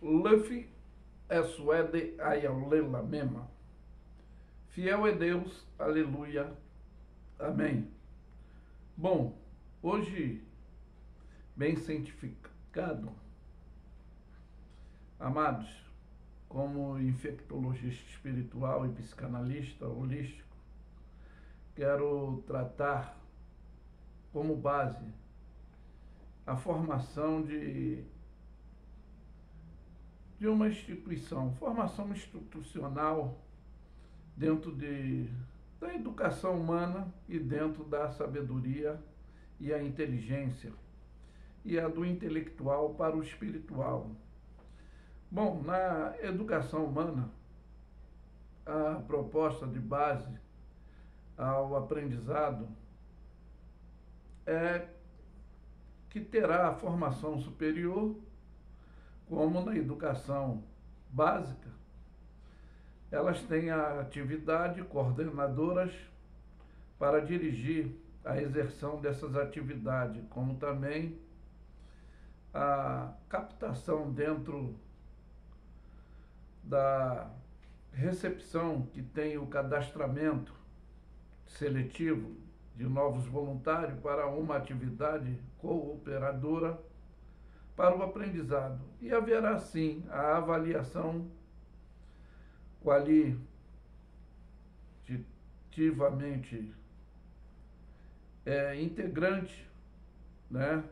Luffy é suede ayalela mema. Fiel é Deus, aleluia, amém. Bom, hoje, bem cientificado, amados, como infectologista espiritual e psicanalista holístico, quero tratar como base a formação de uma instituição, formação institucional dentro da educação humana e dentro da sabedoria e a inteligência, e a do intelectual para o espiritual. Bom, na educação humana, a proposta de base ao aprendizado é que terá a formação superior, como na educação básica, elas têm a atividade coordenadoras para dirigir a exerção dessas atividades, como também a captação dentro da recepção, que tem o cadastramento seletivo de novos voluntários para uma atividade cooperadora para o aprendizado. E haverá, sim, a avaliação qualitativamente integrante, né,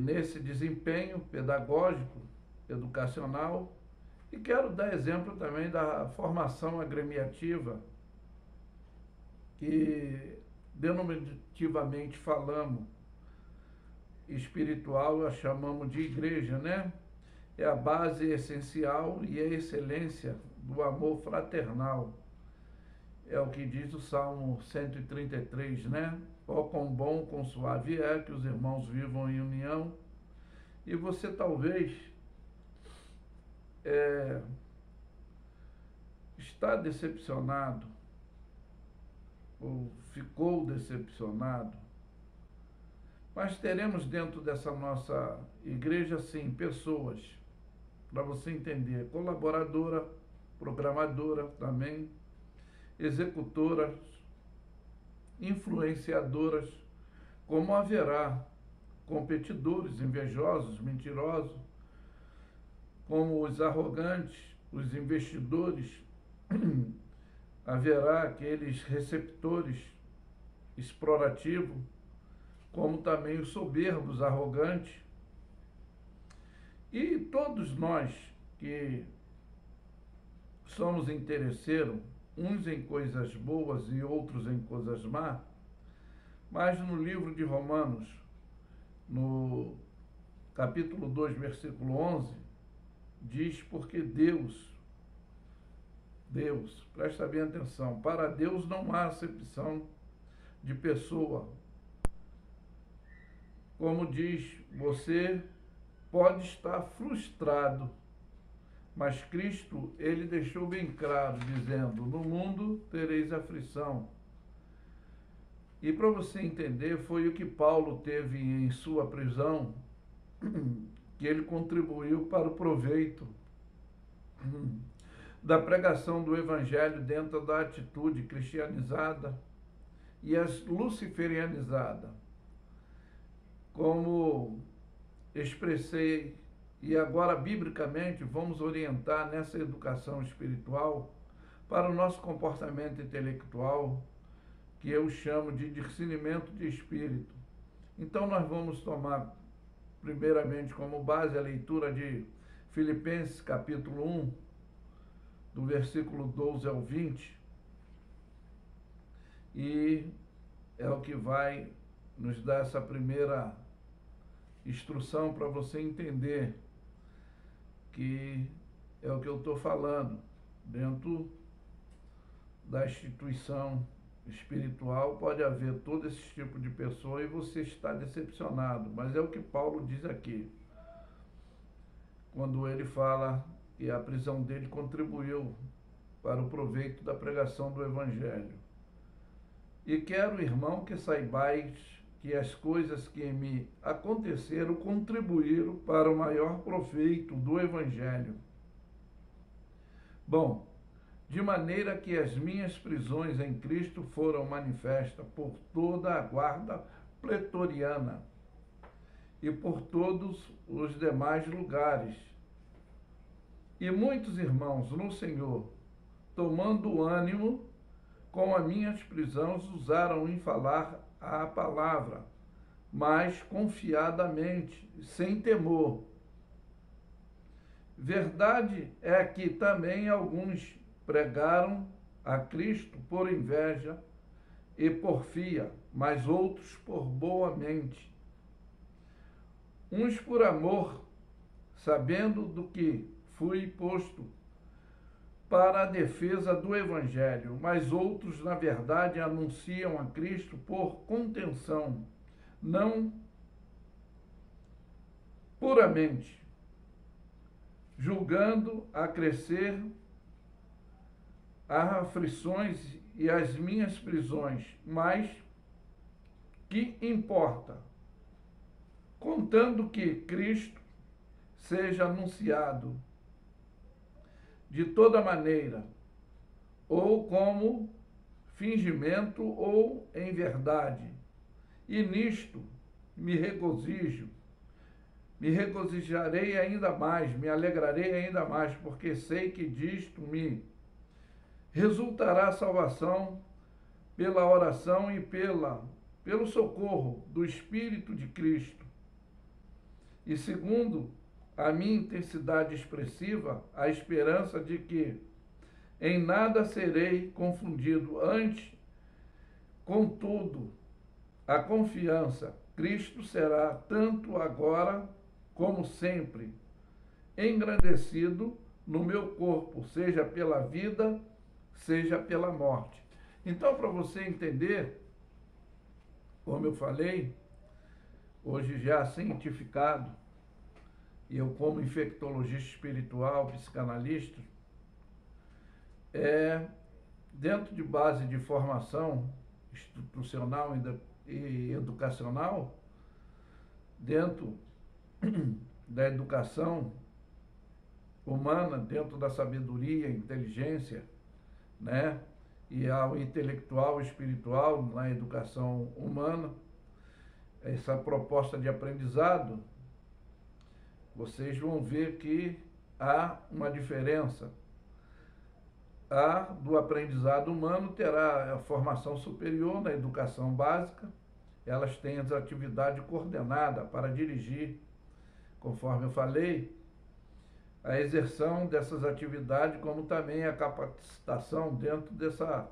nesse desempenho pedagógico, educacional. E quero dar exemplo também da formação agremiativa, que, denominativamente falando, espiritual, a chamamos de igreja, né? É a base essencial e a excelência do amor fraternal. É o que diz o Salmo 133, né? Ó, quão bom, quão suave é que os irmãos vivam em união. E você talvez está decepcionado, ou ficou decepcionado, mas teremos dentro dessa nossa igreja, sim, pessoas, para você entender, colaboradora, programadora também, executoras, influenciadoras, como haverá competidores, invejosos, mentirosos, como os arrogantes, os investidores, haverá aqueles receptores explorativos, como também os soberbos, arrogantes. E todos nós que somos interesseiros, uns em coisas boas e outros em coisas más, mas no livro de Romanos, no capítulo 2, versículo 11, diz: porque Deus, presta bem atenção, para Deus não há acepção de pessoa. Como diz, você pode estar frustrado, mas Cristo, ele deixou bem claro, dizendo: no mundo tereis aflição. E para você entender, foi o que Paulo teve em sua prisão, que ele contribuiu para o proveito da pregação do evangelho dentro da atitude cristianizada e as luciferianizada. Como expressei, e agora biblicamente vamos orientar nessa educação espiritual para o nosso comportamento intelectual, que eu chamo de discernimento de espírito. Então nós vamos tomar primeiramente como base a leitura de Filipenses capítulo 1, do versículo 12 ao 20, e é o que vai nos dar essa primeira instrução para você entender que é o que eu estou falando. Dentro da instituição espiritual pode haver todo esse tipo de pessoa e você está decepcionado, mas é o que Paulo diz aqui, quando ele fala que a prisão dele contribuiu para o proveito da pregação do evangelho. E quero, irmão, que saibais que as coisas que me aconteceram contribuíram para o maior proveito do Evangelho. Bom, de maneira que as minhas prisões em Cristo foram manifestas por toda a guarda pretoriana e por todos os demais lugares. E muitos irmãos no Senhor, tomando ânimo com as minhas prisões, usaram em falar a palavra, mas confiadamente, sem temor. Verdade é que também alguns pregaram a Cristo por inveja e porfia, mas outros por boa mente. Uns por amor, sabendo do que fui posto para a defesa do Evangelho, mas outros, na verdade, anunciam a Cristo por contenção, não puramente, julgando acrescer as aflições e as minhas prisões, mas que importa, contando que Cristo seja anunciado de toda maneira, ou como fingimento ou em verdade. E nisto me regozijarei ainda mais, me alegrarei ainda mais, porque sei que disto me resultará salvação pela oração e pelo socorro do Espírito de Cristo. E segundo a minha intensidade expressiva, a esperança de que em nada serei confundido. Antes, contudo, a confiança, Cristo será, tanto agora como sempre, engrandecido no meu corpo, seja pela vida, seja pela morte. Então, para você entender, como eu falei, hoje já cientificado, e eu como infectologista espiritual, psicanalista, dentro de base de formação institucional e educacional, dentro da educação humana, dentro da sabedoria, inteligência, né? E ao intelectual espiritual na educação humana, essa proposta de aprendizado, vocês vão ver que há uma diferença. A do aprendizado humano terá a formação superior na educação básica, elas têm as atividades coordenadas para dirigir, conforme eu falei, a exerção dessas atividades, como também a capacitação dentro dessa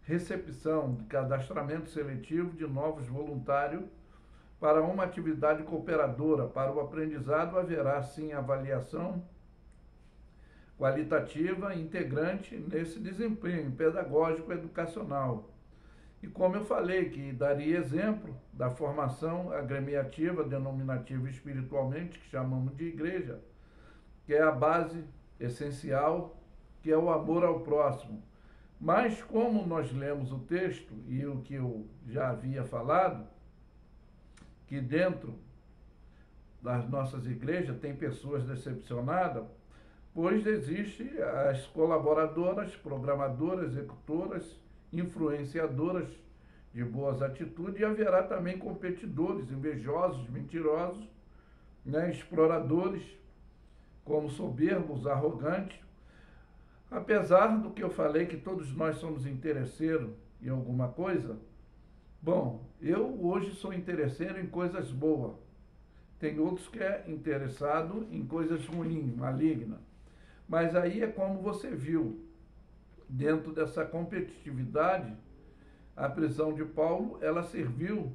recepção de cadastramento seletivo de novos voluntários para uma atividade cooperadora. Para o aprendizado haverá sim avaliação qualitativa integrante nesse desempenho pedagógico educacional. E como eu falei, que daria exemplo da formação agremiativa, denominativa espiritualmente, que chamamos de igreja, que é a base essencial, que é o amor ao próximo. Mas como nós lemos o texto, e o que eu já havia falado, que dentro das nossas igrejas tem pessoas decepcionadas, pois existem as colaboradoras, programadoras, executoras, influenciadoras de boas atitudes, e haverá também competidores, invejosos, mentirosos, né, exploradores, como soberbos, arrogantes. Apesar do que eu falei, que todos nós somos interesseiros em alguma coisa, bom, eu hoje sou interesseiro em coisas boas. Tem outros que é interessado em coisas ruins, malignas. Mas aí é como você viu, dentro dessa competitividade, a prisão de Paulo, ela serviu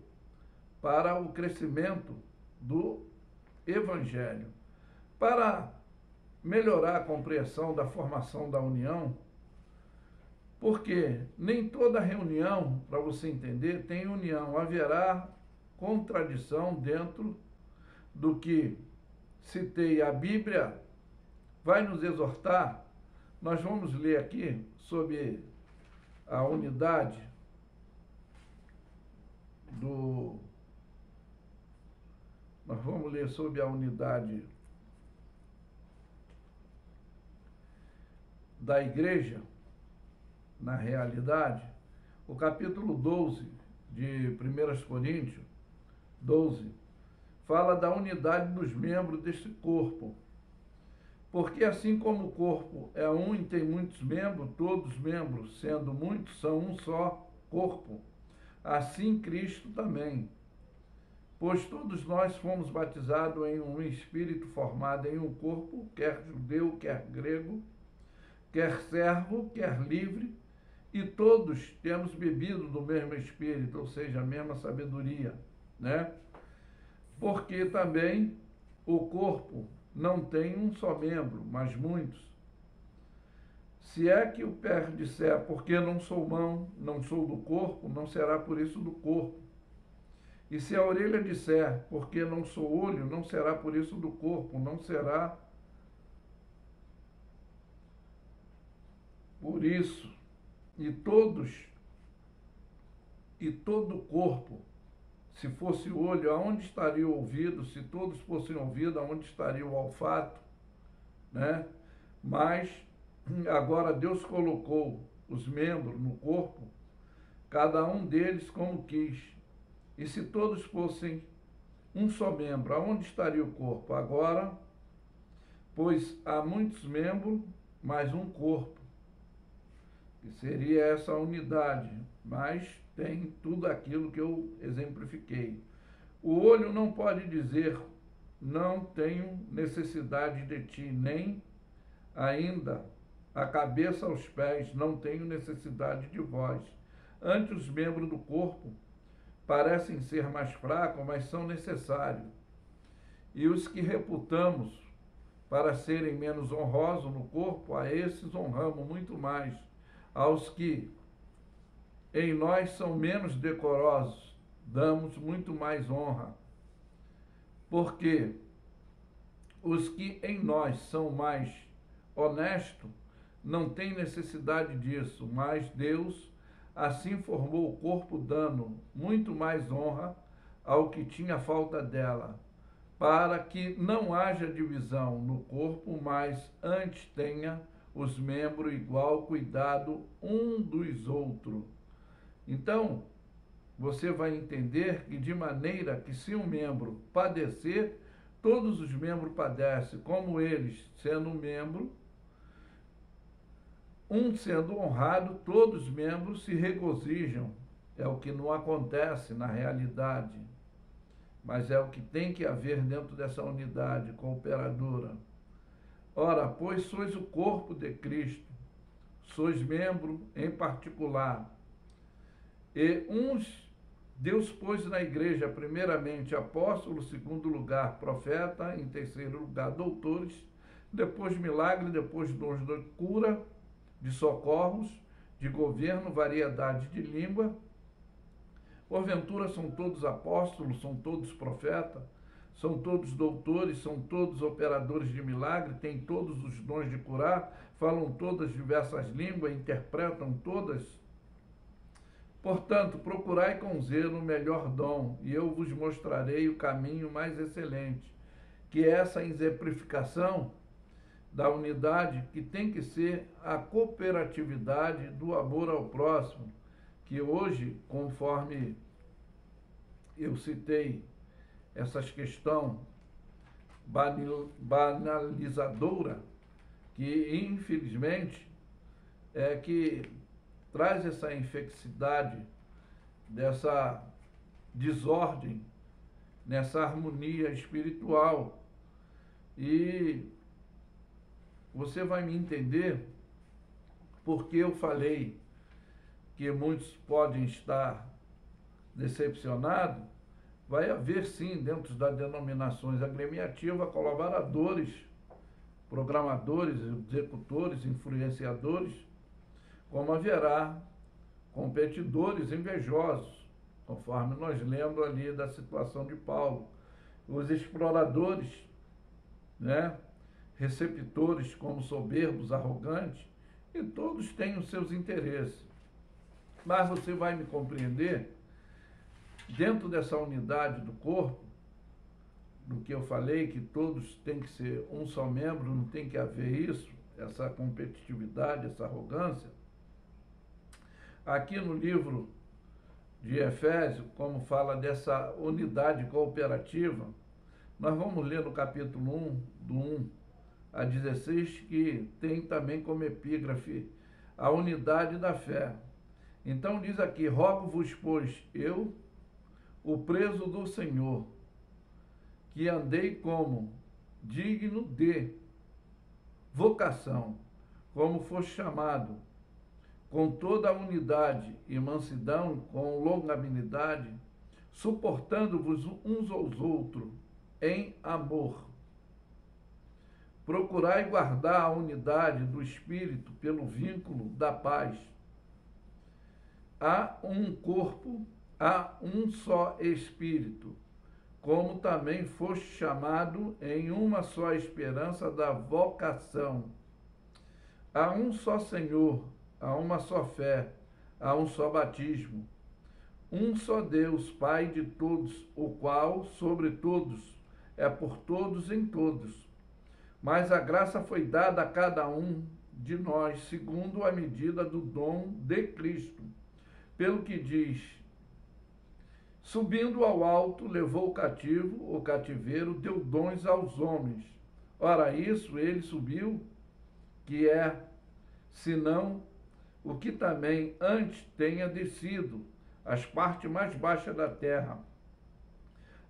para o crescimento do Evangelho. Para melhorar a compreensão da formação da união, porque nem toda reunião, para você entender, tem união. Haverá contradição dentro do que citei. A Bíblia vai nos exortar. Nós vamos ler aqui sobre a unidade nós vamos ler sobre a unidade da igreja, na realidade, o capítulo 12 de 1 Coríntios, 12, fala da unidade dos membros desse corpo. Porque assim como o corpo é um e tem muitos membros, todos os membros, sendo muitos, são um só corpo, assim Cristo também. Pois todos nós fomos batizados em um espírito formado em um corpo, quer judeu, quer grego, quer servo, quer livre, e todos temos bebido do mesmo espírito, ou seja, a mesma sabedoria, né? Porque também o corpo não tem um só membro, mas muitos. Se é que o pé disser, porque não sou mão, não sou do corpo, não será por isso do corpo. E se a orelha disser, porque não sou olho, não será por isso do corpo, não será por isso. E todo o corpo, se fosse o olho, aonde estaria o ouvido? Se todos fossem ouvido, aonde estaria o olfato? Né? Mas agora Deus colocou os membros no corpo, cada um deles como quis. E se todos fossem um só membro, aonde estaria o corpo? Agora, pois há muitos membros, mas um corpo, que seria essa unidade, mas tem tudo aquilo que eu exemplifiquei. O olho não pode dizer, não tenho necessidade de ti, nem ainda a cabeça aos pés, não tenho necessidade de vós. Antes os membros do corpo parecem ser mais fracos, mas são necessários. E os que reputamos para serem menos honrosos no corpo, a esses honramos muito mais. Aos que em nós são menos decorosos, damos muito mais honra. Porque os que em nós são mais honestos não têm necessidade disso, mas Deus assim formou o corpo, dando muito mais honra ao que tinha falta dela, para que não haja divisão no corpo, mas antes tenha os membros igual cuidado um dos outros. Então, você vai entender que de maneira que se um membro padecer, todos os membros padecem, como eles, sendo um membro, um sendo honrado, todos os membros se regozijam. É o que não acontece na realidade, mas é o que tem que haver dentro dessa unidade cooperadora. Ora, pois sois o corpo de Cristo, sois membro em particular. E uns Deus pôs na igreja, primeiramente apóstolo, segundo lugar profeta, em terceiro lugar doutores, depois milagre, depois dons de cura, de socorros, de governo, variedade de língua. Porventura são todos apóstolos, são todos profetas, são todos doutores, são todos operadores de milagre, têm todos os dons de curar, falam todas diversas línguas, interpretam todas. Portanto, procurai com zelo o melhor dom, e eu vos mostrarei o caminho mais excelente, que é essa exemplificação da unidade, que tem que ser a cooperatividade do amor ao próximo, que hoje, conforme eu citei essas questões banalizadora, que infelizmente é que traz essa infelicidade, dessa desordem, nessa harmonia espiritual. E você vai me entender porque eu falei que muitos podem estar decepcionados. Vai haver sim, dentro das denominações agremiativas, colaboradores, programadores, executores, influenciadores, como haverá competidores invejosos, conforme nós lemos ali da situação de Paulo. Os exploradores, né? Receptores como soberbos, arrogantes, e todos têm os seus interesses. Mas você vai me compreender, dentro dessa unidade do corpo, do que eu falei, que todos têm que ser um só membro, não tem que haver isso, essa competitividade, essa arrogância. Aqui no livro de Efésios, como fala dessa unidade cooperativa, nós vamos ler no capítulo 1, do 1 a 16, que tem também como epígrafe a unidade da fé. Então diz aqui: rogo-vos, pois, eu, o preso do Senhor, que andei como digno de vocação, como foste chamado, com toda a unidade e mansidão, com longanimidade, suportando-vos uns aos outros em amor. Procurai guardar a unidade do Espírito pelo vínculo da paz. Há um corpo, há um só Espírito, como também foste chamado em uma só esperança da vocação. Há um só Senhor, há uma só fé, há um só batismo. Um só Deus, Pai de todos, o qual, sobre todos, é por todos em todos. Mas a graça foi dada a cada um de nós, segundo a medida do dom de Cristo. Pelo que diz: subindo ao alto, levou o cativo, o cativeiro, deu dons aos homens. Ora, isso ele subiu, que é, senão o que também antes tenha descido às partes mais baixas da terra.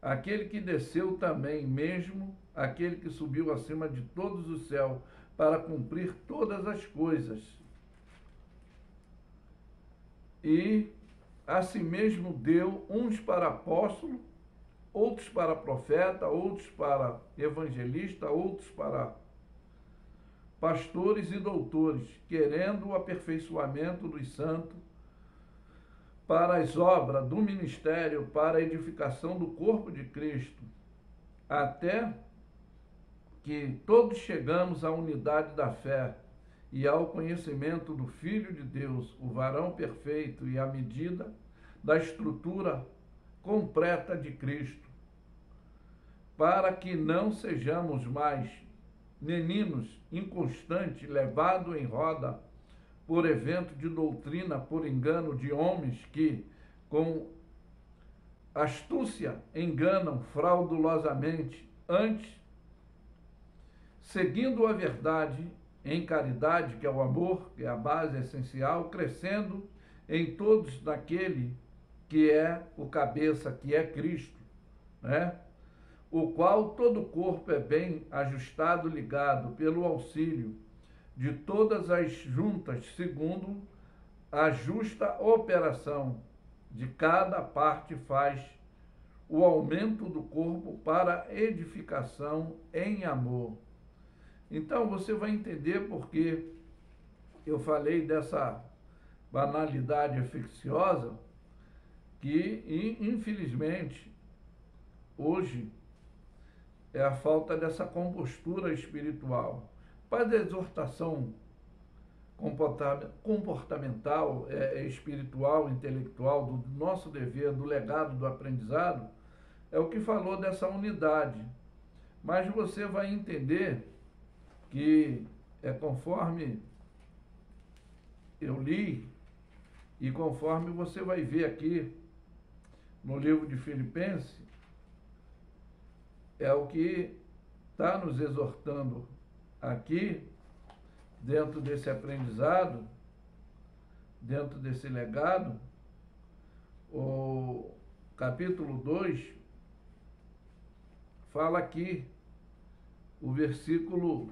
Aquele que desceu também mesmo, aquele que subiu acima de todos os céus, para cumprir todas as coisas. E a si mesmo deu uns para apóstolo, outros para profeta, outros para evangelista, outros para pastores e doutores, querendo o aperfeiçoamento dos santos, para as obras do ministério, para a edificação do corpo de Cristo, até que todos chegamos à unidade da fé e ao conhecimento do Filho de Deus, o varão perfeito, e à medida da estrutura completa de Cristo, para que não sejamos mais meninos inconstantes, levados em roda por evento de doutrina, por engano de homens que, com astúcia, enganam fraudulosamente, antes, seguindo a verdade em caridade, que é o amor, que é a base essencial, crescendo em todos naquele que é o cabeça, que é Cristo, né? O qual todo o corpo é bem ajustado, ligado pelo auxílio de todas as juntas, segundo a justa operação de cada parte, faz o aumento do corpo para edificação em amor. Então você vai entender porque eu falei dessa banalidade infecciosa que, infelizmente, hoje é a falta dessa compostura espiritual. Para a exortação comportamental, espiritual, intelectual, do nosso dever, do legado, do aprendizado, é o que falou dessa unidade. Mas você vai entender que é conforme eu li e conforme você vai ver aqui no livro de Filipenses, é o que está nos exortando aqui, dentro desse aprendizado, dentro desse legado. O capítulo 2 fala aqui, o versículo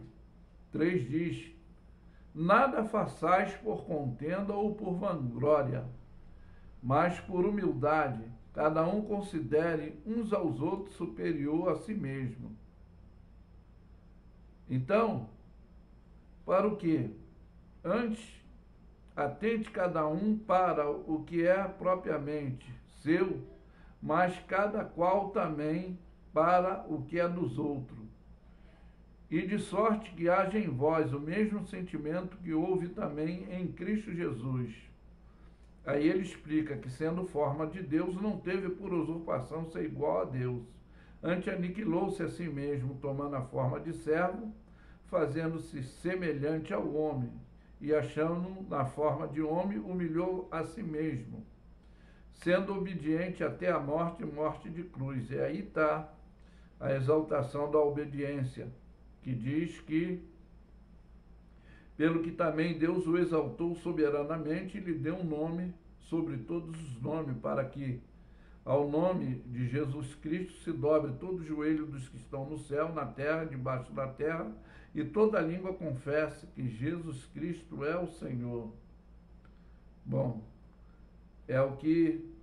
3 diz: nada façais por contenda ou por vanglória, mas por humildade, cada um considere uns aos outros superior a si mesmo. Então, para o quê? Antes, atente cada um para o que é propriamente seu, mas cada qual também para o que é dos outros. E de sorte que haja em vós o mesmo sentimento que houve também em Cristo Jesus. Aí ele explica que, sendo forma de Deus, não teve por usurpação ser igual a Deus, Antes aniquilou-se a si mesmo, tomando a forma de servo, fazendo-se semelhante ao homem, e achando na forma de homem, humilhou a si mesmo, sendo obediente até a morte, morte de cruz. E aí está a exaltação da obediência, que diz que, pelo que também Deus o exaltou soberanamente e lhe deu um nome sobre todos os nomes, para que ao nome de Jesus Cristo se dobre todo o joelho dos que estão no céu, na terra, debaixo da terra, e toda língua confesse que Jesus Cristo é o Senhor. Bom, é o que,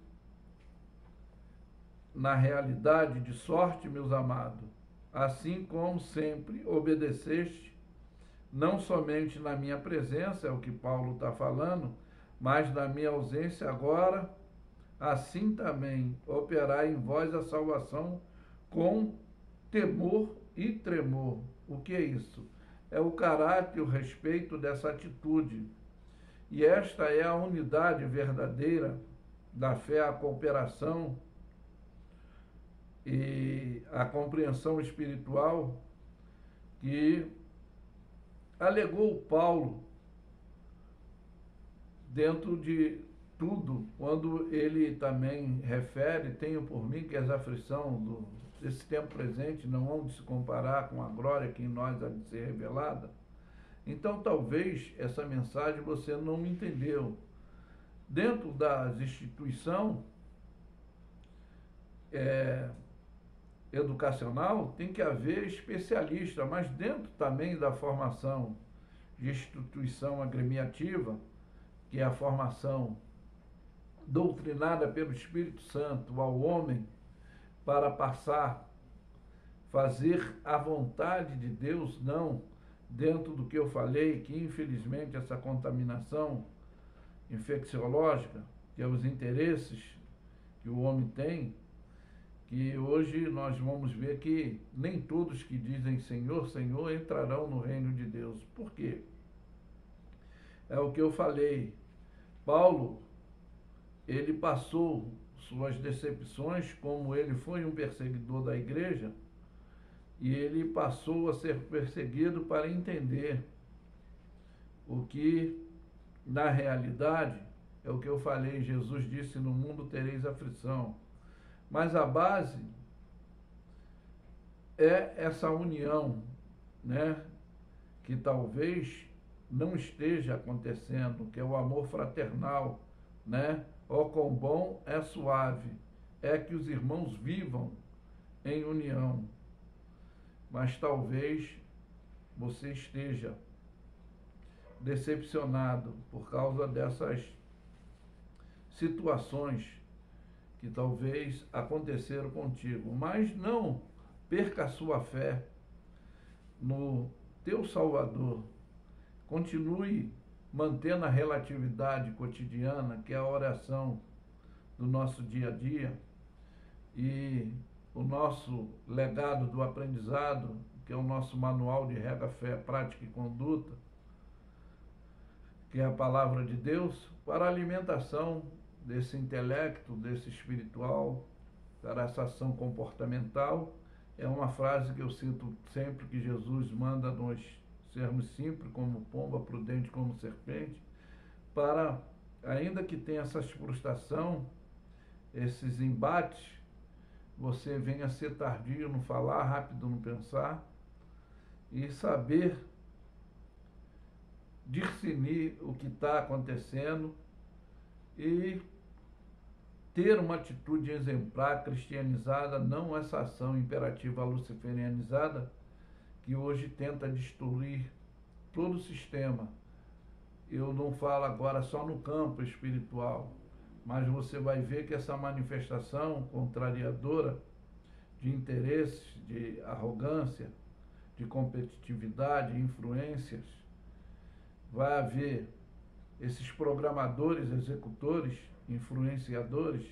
na realidade, de sorte, meus amados, assim como sempre obedeceste, não somente na minha presença, é o que Paulo está falando, mas na minha ausência agora, assim também operai em vós a salvação com temor e tremor. O que é isso? É o caráter e o respeito dessa atitude. E esta é a unidade verdadeira da fé, a cooperação e a compreensão espiritual que alegou Paulo dentro de tudo, quando ele também refere: tenho por mim que as aflições desse tempo presente não hão de se comparar com a glória que em nós há de ser revelada. Então, talvez essa mensagem você não entendeu. Dentro das instituições educacional tem que haver especialista, mas dentro também da formação de instituição agremiativa, que é a formação doutrinada pelo Espírito Santo ao homem para fazer a vontade de Deus, não dentro do que eu falei, que infelizmente essa contaminação infecciológica, que é os interesses que o homem tem, que hoje nós vamos ver que nem todos que dizem Senhor, Senhor entrarão no reino de Deus. Por quê? É o que eu falei. Paulo, ele passou suas decepções, como ele foi um perseguidor da igreja, e ele passou a ser perseguido para entender o que, na realidade, é o que eu falei. Jesus disse: no mundo tereis aflição. Mas a base é essa união, né, que talvez não esteja acontecendo, que é o amor fraternal, né? Ó, quão bom é suave, é que os irmãos vivam em união. Mas talvez você esteja decepcionado por causa dessas situações que talvez aconteceram contigo. Mas não perca a sua fé no teu Salvador. Continue mantendo a relatividade cotidiana, que é a oração do nosso dia a dia, e o nosso legado do aprendizado, que é o nosso manual de regra, fé, prática e conduta, que é a palavra de Deus, para a alimentação desse intelecto, desse espiritual, para essa ação comportamental. É uma frase que eu cito sempre, que Jesus manda nós sermos simples como pomba, prudente como serpente, para, ainda que tenha essas frustrações, esses embates, você venha ser tardio no falar, rápido no pensar, e saber discernir o que está acontecendo e ter uma atitude exemplar, cristianizada, não essa ação imperativa luciferianizada que hoje tenta destruir todo o sistema. Eu não falo agora só no campo espiritual, mas você vai ver que essa manifestação contrariadora de interesses, de arrogância, de competitividade, influências, vai haver esses programadores, executores, influenciadores,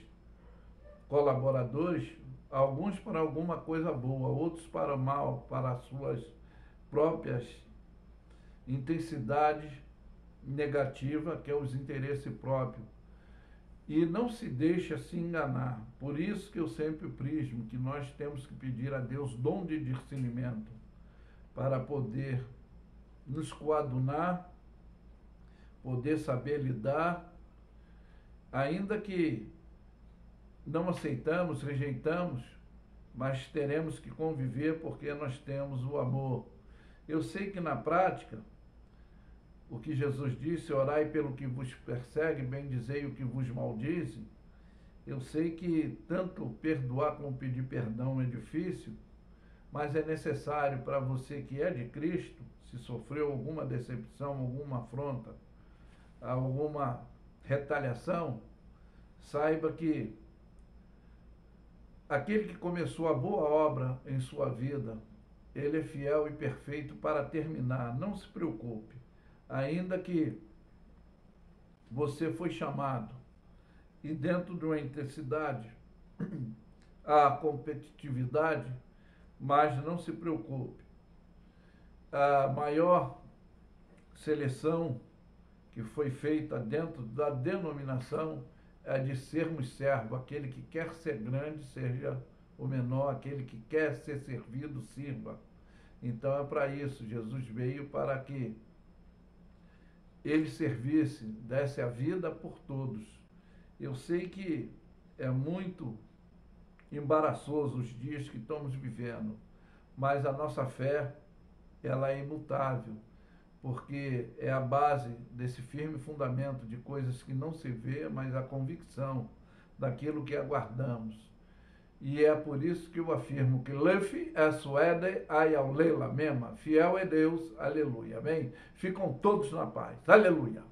colaboradores, alguns para alguma coisa boa, outros para mal, para as suas próprias intensidades negativas, que é os interesses próprios. E não se deixa se enganar. Por isso que eu sempre prismo que nós temos que pedir a Deus dom de discernimento para poder nos coadunar, poder saber lidar, ainda que não aceitamos, rejeitamos, mas teremos que conviver porque nós temos o amor. Eu sei que na prática, o que Jesus disse, orai pelo que vos persegue, bendizei o que vos maldize, eu sei que tanto perdoar como pedir perdão é difícil, mas é necessário para você que é de Cristo, se sofreu alguma decepção, alguma afronta, alguma retaliação, saiba que aquele que começou a boa obra em sua vida, ele é fiel e perfeito para terminar. Não se preocupe, ainda que você foi chamado e dentro de uma intensidade, a competitividade, mas não se preocupe. A maior seleção que foi feita dentro da denominação é de sermos servos. Aquele que quer ser grande, seja o menor. Aquele que quer ser servido, sirva. Então é para isso. Jesus veio para que ele servisse, desse a vida por todos. Eu sei que é muito embaraçoso os dias que estamos vivendo, mas a nossa fé, ela é imutável, porque é a base desse firme fundamento de coisas que não se vê, mas a convicção daquilo que aguardamos. E é por isso que eu afirmo que Lefi é suede aiaulela mesma, fiel é Deus, aleluia, amém? Ficam todos na paz, aleluia.